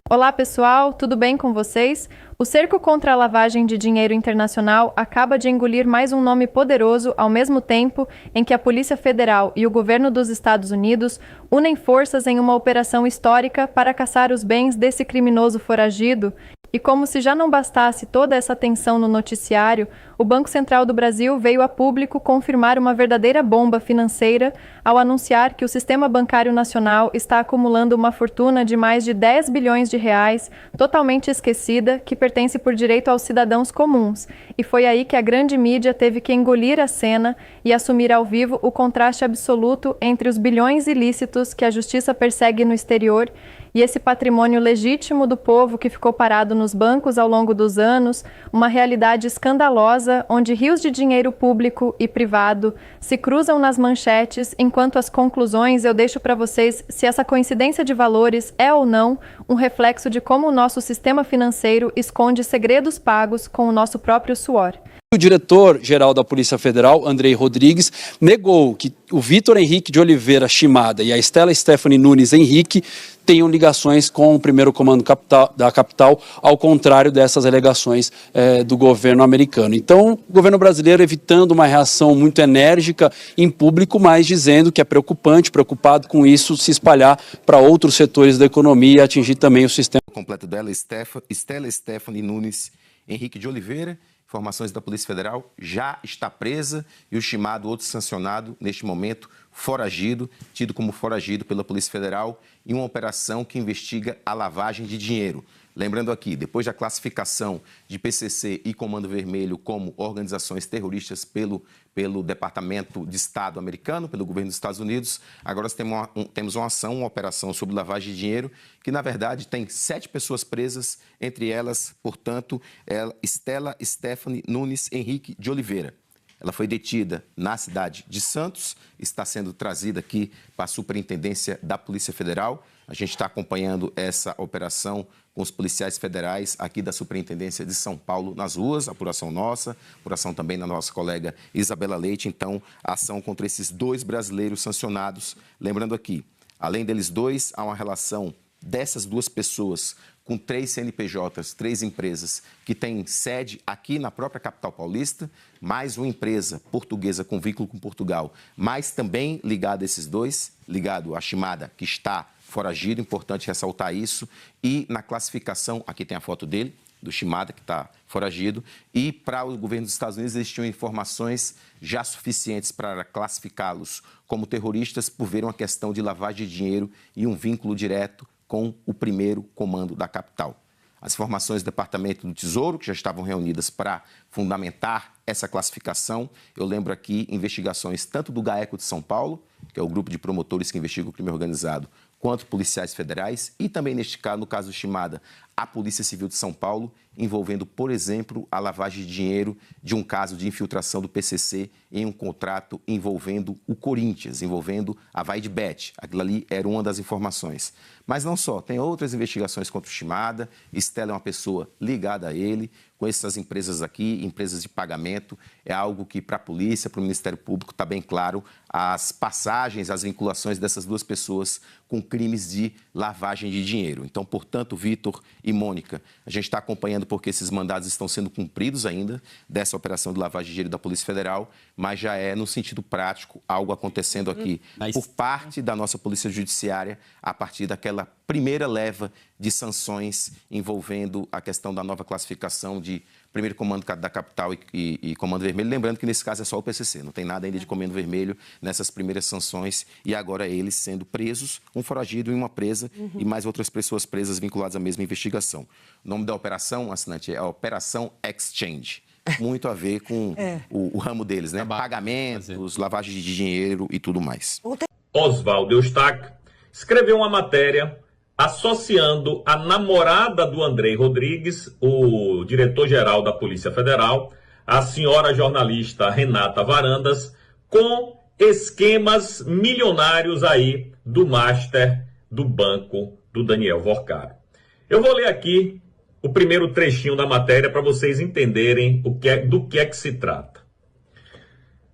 Olá pessoal, tudo bem com vocês? O cerco contra a lavagem de dinheiro internacional acaba de engolir mais um nome poderoso ao mesmo tempo em que a Polícia Federal e o governo dos Estados Unidos unem forças em uma operação histórica para caçar os bens desse criminoso foragido. E como se já não bastasse toda essa tensão no noticiário, o Banco Central do Brasil veio a público confirmar uma verdadeira bomba financeira ao anunciar que o sistema bancário nacional está acumulando uma fortuna de mais de 10 bilhões de reais, totalmente esquecida, que pertence por direito aos cidadãos comuns. E foi aí que a grande mídia teve que engolir a cena e assumir ao vivo o contraste absoluto entre os bilhões ilícitos que a justiça persegue no exterior e esse patrimônio legítimo do povo que ficou parado nos bancos ao longo dos anos, uma realidade escandalosa onde rios de dinheiro público e privado se cruzam nas manchetes, enquanto as conclusões eu deixo para vocês se essa coincidência de valores é ou não um reflexo de como o nosso sistema financeiro esconde segredos pagos com o nosso próprio suor. O diretor-geral da Polícia Federal, Andrei Rodrigues, negou que o Vitor Henrique de Oliveira Chimada e a Stella Stephanie Nunes Henrique tenham ligações com o primeiro comando da capital, ao contrário dessas alegações do governo americano. Então, o governo brasileiro evitando uma reação muito enérgica em público, mas dizendo que é preocupado com isso se espalhar para outros setores da economia e atingir também o sistema. Completo dela, Stella Stephanie Nunes Henrique de Oliveira. Informações da Polícia Federal, já está presa e o Chimado, outro sancionado, neste momento, foragido, tido como foragido pela Polícia Federal em uma operação que investiga a lavagem de dinheiro. Lembrando aqui, depois da classificação de PCC e Comando Vermelho como organizações terroristas pelo Departamento de Estado americano, pelo governo dos Estados Unidos, agora temos uma ação, uma operação sobre lavagem de dinheiro, que na verdade tem 7 pessoas presas, entre elas, portanto, Stella Stephanie Nunes Henrique de Oliveira. Ela foi detida na cidade de Santos, está sendo trazida aqui para a Superintendência da Polícia Federal. A gente está acompanhando essa operação com os policiais federais aqui da Superintendência de São Paulo nas ruas, apuração nossa, apuração também da nossa colega Isabela Leite. Então, a ação contra esses 2 brasileiros sancionados. Lembrando aqui, além deles 2, há uma relação dessas 2 pessoas com 3 CNPJs, 3 empresas que têm sede aqui na própria capital paulista, mais uma empresa portuguesa com vínculo com Portugal, mas também ligado a esses 2, ligado à Chimada, que está foragido, importante ressaltar isso, e na classificação, aqui tem a foto dele, do Chimada, que está foragido, e para o governo dos Estados Unidos existiam informações já suficientes para classificá-los como terroristas por ver uma questão de lavagem de dinheiro e um vínculo direto com o primeiro comando da capital. As informações do Departamento do Tesouro, que já estavam reunidas para fundamentar essa classificação, eu lembro aqui investigações tanto do GAECO de São Paulo, que é o grupo de promotores que investiga o crime organizado, quanto policiais federais e também, neste caso, no caso do Chimada, a Polícia Civil de São Paulo, envolvendo, por exemplo, a lavagem de dinheiro de um caso de infiltração do PCC em um contrato envolvendo o Corinthians, envolvendo a Vaidbet. Aquilo ali era uma das informações. Mas não só, tem outras investigações contra o Chimada. Stella é uma pessoa ligada a ele, com essas empresas aqui, empresas de pagamento. É algo que, para a polícia, para o Ministério Público, está bem claro as passagens, as vinculações dessas 2 pessoas com crimes de lavagem de dinheiro. Então, portanto, Vitor e Mônica, a gente está acompanhando porque esses mandados estão sendo cumpridos ainda dessa operação de lavagem de dinheiro da Polícia Federal, mas já é, no sentido prático, algo acontecendo aqui por parte da nossa Polícia Judiciária, a partir daquela primeira leva de sanções envolvendo a questão da nova classificação de primeiro comando da capital e comando vermelho. Lembrando que nesse caso é só o PCC, não tem nada ainda de comando vermelho nessas primeiras sanções e agora eles sendo presos, um foragido e uma presa e mais outras pessoas presas vinculadas à mesma investigação. O nome da operação, assinante, é a Operação Exchange. Muito a ver com o ramo deles, né? Pagamentos, lavagem de dinheiro e tudo mais. Oswaldo Eustáquio escreveu uma matéria associando a namorada do Andrei Rodrigues, o diretor-geral da Polícia Federal, a senhora jornalista Renata Varandas, com esquemas milionários aí do master do banco do Daniel Vorcaro. Eu vou ler aqui o primeiro trechinho da matéria para vocês entenderem do que é que se trata.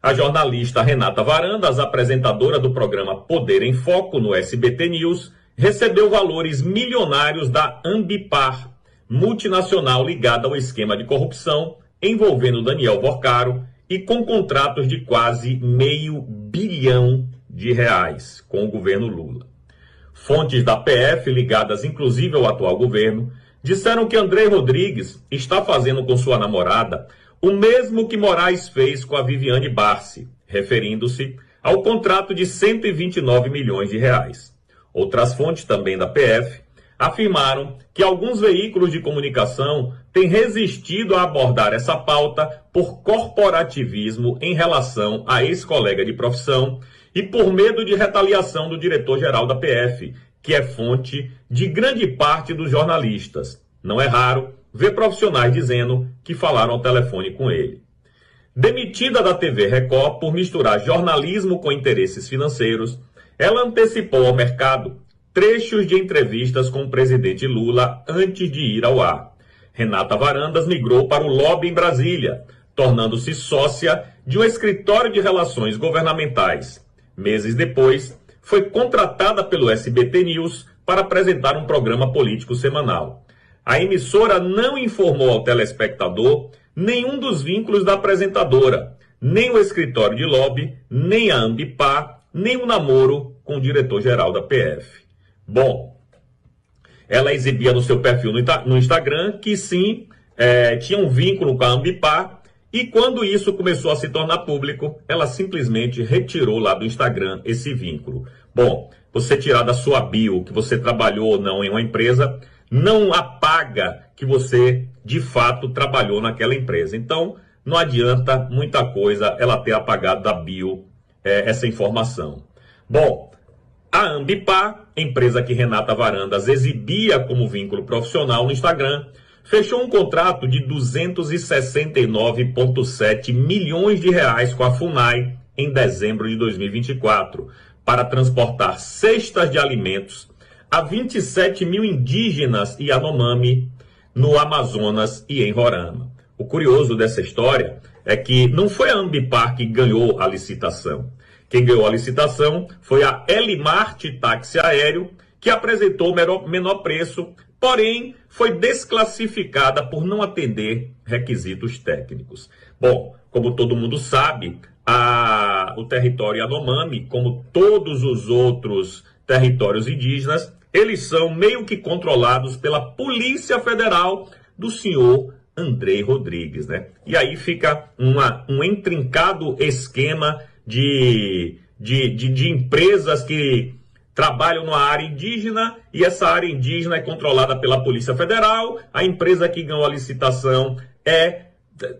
A jornalista Renata Varandas, apresentadora do programa Poder em Foco no SBT News, recebeu valores milionários da Ambipar, multinacional ligada ao esquema de corrupção envolvendo Daniel Porcaro e com contratos de quase R$500 bilhão com o governo Lula. Fontes da PF, ligadas inclusive ao atual governo, disseram que Andrei Rodrigues está fazendo com sua namorada o mesmo que Moraes fez com a Viviane Barsi, referindo-se ao contrato de R$129 milhões. Outras fontes, também da PF, afirmaram que alguns veículos de comunicação têm resistido a abordar essa pauta por corporativismo em relação a ex-colega de profissão e por medo de retaliação do diretor-geral da PF, que é fonte de grande parte dos jornalistas. Não é raro ver profissionais dizendo que falaram ao telefone com ele. Demitida da TV Record por misturar jornalismo com interesses financeiros, ela antecipou ao mercado trechos de entrevistas com o presidente Lula antes de ir ao ar. Renata Varandas migrou para o lobby em Brasília, tornando-se sócia de um escritório de relações governamentais. Meses depois, foi contratada pelo SBT News para apresentar um programa político semanal. A emissora não informou ao telespectador nenhum dos vínculos da apresentadora, nem o escritório de lobby, nem a Ambipar, nem o namoro com o diretor-geral da PF. Bom, ela exibia no seu perfil no Instagram que sim, tinha um vínculo com a Ambipar, e quando isso começou a se tornar público, ela simplesmente retirou lá do Instagram esse vínculo. Bom, você tirar da sua bio que você trabalhou ou não em uma empresa, não apaga que você, de fato, trabalhou naquela empresa. Então, não adianta muita coisa ela ter apagado da bio essa informação. Bom, a Ambipar, empresa que Renata Varandas exibia como vínculo profissional no Instagram, fechou um contrato de 269,7 milhões de reais com a FUNAI em dezembro de 2024 para transportar cestas de alimentos a 27 mil indígenas e Yanomami no Amazonas e em Roraima. O curioso dessa história é que não foi a Ambipar que ganhou a licitação. Quem ganhou a licitação foi a Elimarte Táxi Aéreo, que apresentou o menor preço, porém foi desclassificada por não atender requisitos técnicos. Bom, como todo mundo sabe, o território Yanomami, como todos os outros territórios indígenas, eles são meio que controlados pela Polícia Federal do senhor Andrei Rodrigues, né? E aí fica um intrincado esquema de empresas que trabalham numa área indígena, e essa área indígena é controlada pela Polícia Federal. A empresa que ganhou a licitação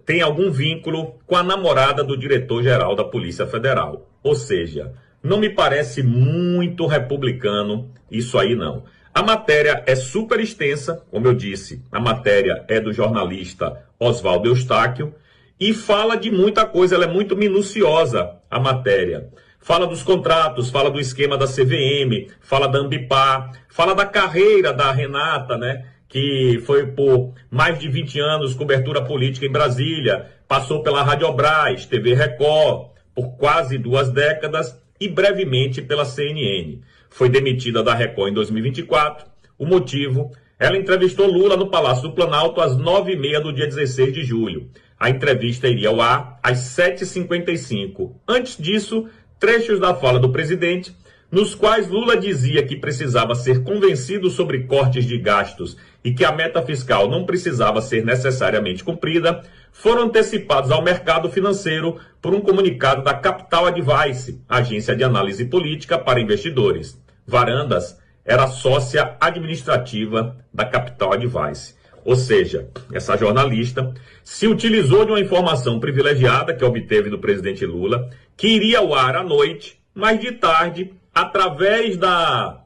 tem algum vínculo com a namorada do diretor-geral da Polícia Federal. Ou seja, não me parece muito republicano isso aí, não. A matéria é super extensa, como eu disse, a matéria é do jornalista Oswaldo Eustáquio, e fala de muita coisa, ela é muito minuciosa, a matéria. Fala dos contratos, fala do esquema da CVM, fala da Ambipar, fala da carreira da Renata, né? Que foi por mais de 20 anos cobertura política em Brasília, passou pela Radiobras, TV Record, por quase 2 décadas e brevemente pela CNN. Foi demitida da Record em 2024. O motivo, ela entrevistou Lula no Palácio do Planalto às 9h30 do dia 16 de julho. A entrevista iria ao ar às 7h55. Antes disso, trechos da fala do presidente, nos quais Lula dizia que precisava ser convencido sobre cortes de gastos e que a meta fiscal não precisava ser necessariamente cumprida, foram antecipados ao mercado financeiro por um comunicado da Capital Advice, agência de análise política para investidores. Varandas era sócia administrativa da Capital Advice. Ou seja, essa jornalista se utilizou de uma informação privilegiada que obteve do presidente Lula, que iria ao ar à noite, mas de tarde, através da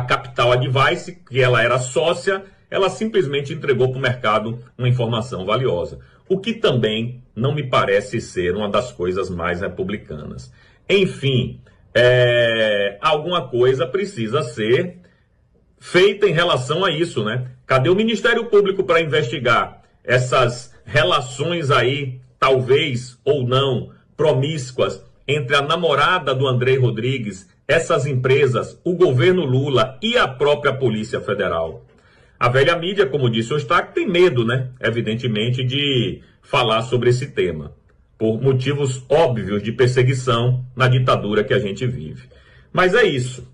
Capital Advice, que ela era sócia, ela simplesmente entregou para o mercado uma informação valiosa. O que também não me parece ser uma das coisas mais republicanas. Enfim, alguma coisa precisa ser feita em relação a isso, né? Cadê o Ministério Público para investigar essas relações aí, talvez ou não, promíscuas, entre a namorada do Andrei Rodrigues, essas empresas, o governo Lula e a própria Polícia Federal? A velha mídia, como disse o Eustáquio, tem medo, né? Evidentemente, de falar sobre esse tema, por motivos óbvios de perseguição na ditadura que a gente vive. Mas é isso.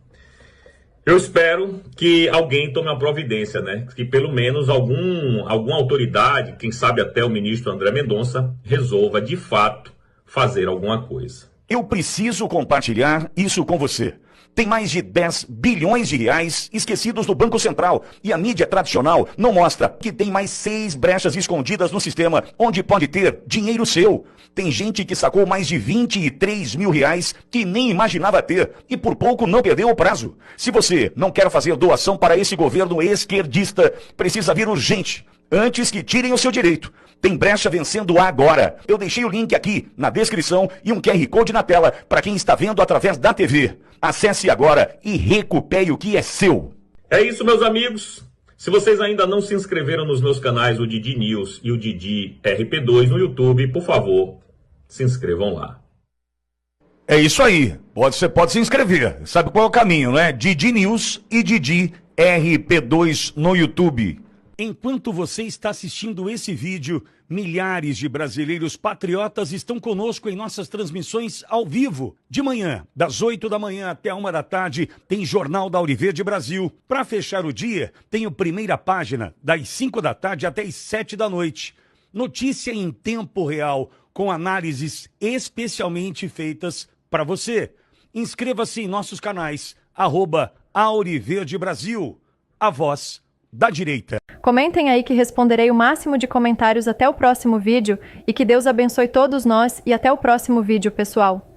Eu espero que alguém tome uma providência, né? Que pelo menos alguma autoridade, quem sabe até o ministro André Mendonça, resolva de fato fazer alguma coisa. Eu preciso compartilhar isso com você. Tem mais de 10 bilhões de reais esquecidos no Banco Central e a mídia tradicional não mostra que tem mais 6 brechas escondidas no sistema onde pode ter dinheiro seu. Tem gente que sacou mais de 23 mil reais que nem imaginava ter e por pouco não perdeu o prazo. Se você não quer fazer doação para esse governo esquerdista, precisa vir urgente, antes que tirem o seu direito. Tem brecha vencendo agora. Eu deixei o link aqui na descrição e um QR Code na tela para quem está vendo através da TV. Acesse agora e recupere o que é seu. É isso, meus amigos. Se vocês ainda não se inscreveram nos meus canais, o Didi News e o Didi RP2 no YouTube, por favor, se inscrevam lá. É isso aí. Você pode se inscrever. Sabe qual é o caminho, né? Didi News e Didi RP2 no YouTube. Enquanto você está assistindo esse vídeo, milhares de brasileiros patriotas estão conosco em nossas transmissões ao vivo. De manhã, das 8 da manhã até a 1 da tarde, tem Jornal da Auriverde Brasil. Para fechar o dia, tem o Primeira Página, das 5 da tarde até as 7 da noite. Notícia em tempo real, com análises especialmente feitas para você. Inscreva-se em nossos canais, @Auriverde Brasil, a voz da direita. Comentem aí que responderei o máximo de comentários até o próximo vídeo e que Deus abençoe todos nós e até o próximo vídeo, pessoal.